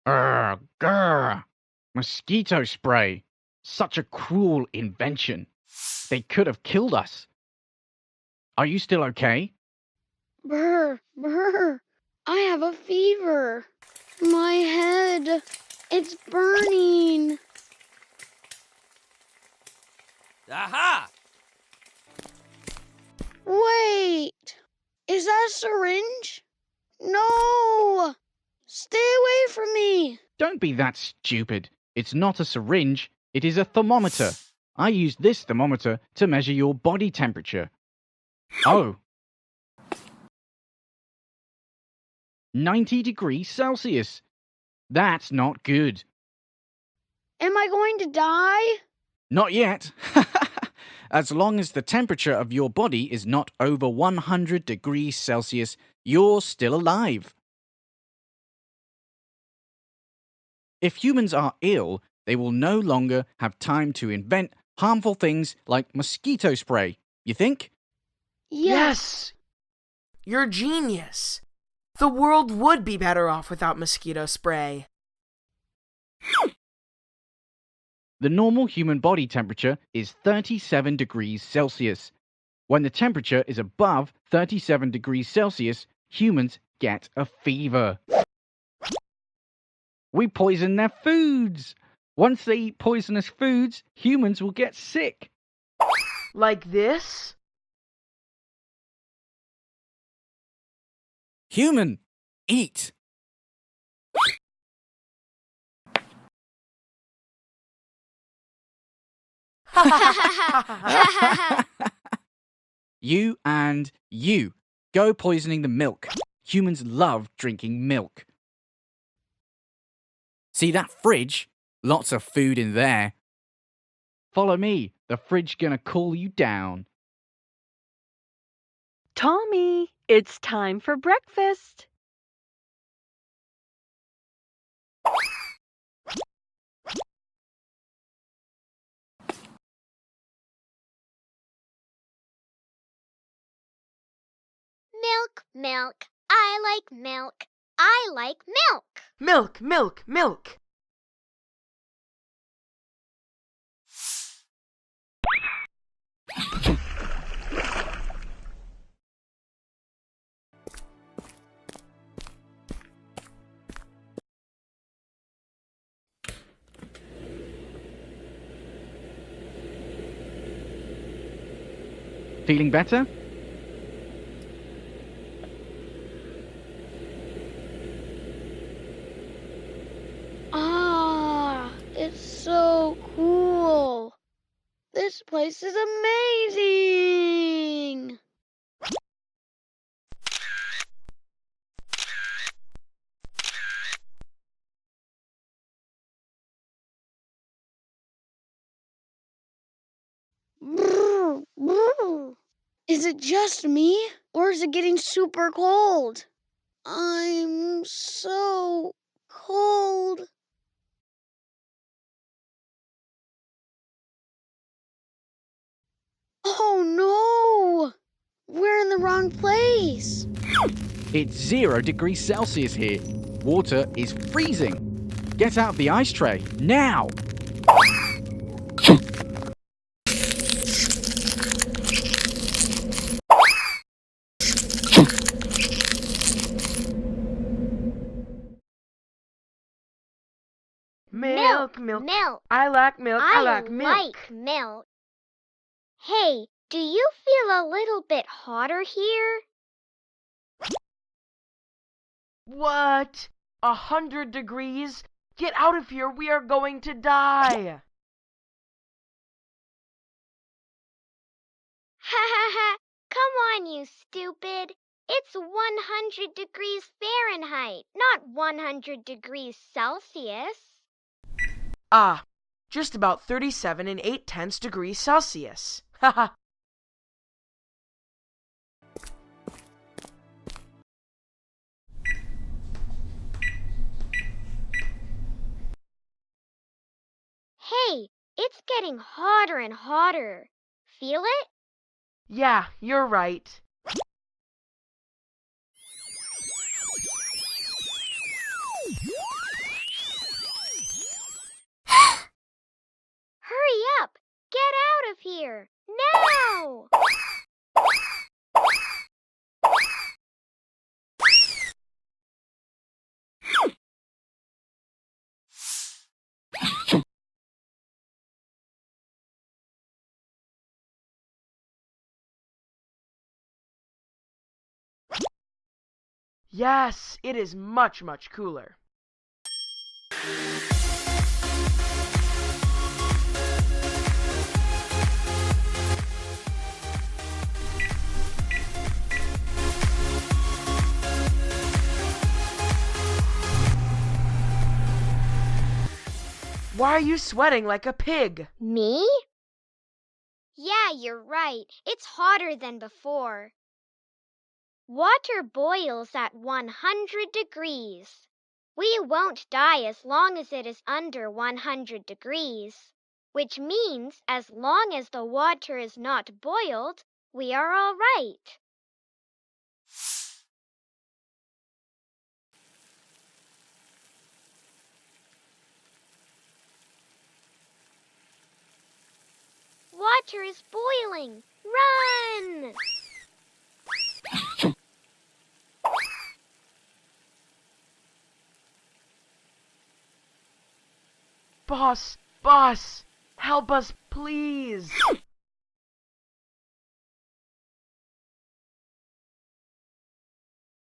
Grr. Mosquito spray. Such a cruel invention. They could have killed us. Are you still okay? Brr, brr. I have a fever. My head, it's burning. Aha! Wait, is that a syringe? No! Stay away from me. Don't be that stupid. It's not a syringe. It is a thermometer. I used this thermometer to measure your body temperature. Oh. 90 degrees Celsius. That's not good. Am I going to die? Not yet. As long as the temperature of your body is not over 100 degrees Celsius, you're still alive. If humans are ill, they will no longer have time to invent harmful things like mosquito spray. You think? Yes! You're genius. The world would be better off without mosquito spray. The normal human body temperature is 37 degrees Celsius. When the temperature is above 37 degrees Celsius, humans get a fever. We poison their foods. Once they eat poisonous foods, humans will get sick. Like this? Human, eat. You and you. Go poisoning the milk. Humans love drinking milk. See that fridge? Lots of food in there. Follow me. The fridge gonna cool you down. Tommy, it's time for breakfast. Milk, milk. I like milk. I like milk. Milk, milk, milk. Feeling better? It's so cool. This place is amazing. Brr, brr. Is it just me, or is it getting super cold? I'm so cold. Oh no! We're in the wrong place. It's 0 degrees Celsius here. Water is freezing. Get out the ice tray, now! Milk, milk. Milk. I like milk. I like milk. like milk. Hey, do you feel a little bit hotter here? What? 100 degrees? Get out of here. We are going to die. Ha ha ha! Come on, you stupid. It's 100 degrees Fahrenheit, not 100 degrees Celsius. Ah, just about 37 and 8/10 degrees Celsius. Haha. Hey, it's getting hotter and hotter. Feel it? Yeah, you're right. Yes, it is much, much cooler. Why are you sweating like a pig? Me? Yeah, you're right. It's hotter than before. Water boils at 100 degrees. We won't die as long as it is under 100 degrees, which means as long as the water is not boiled, we are all right. Water is boiling. Run! Boss, help us, please.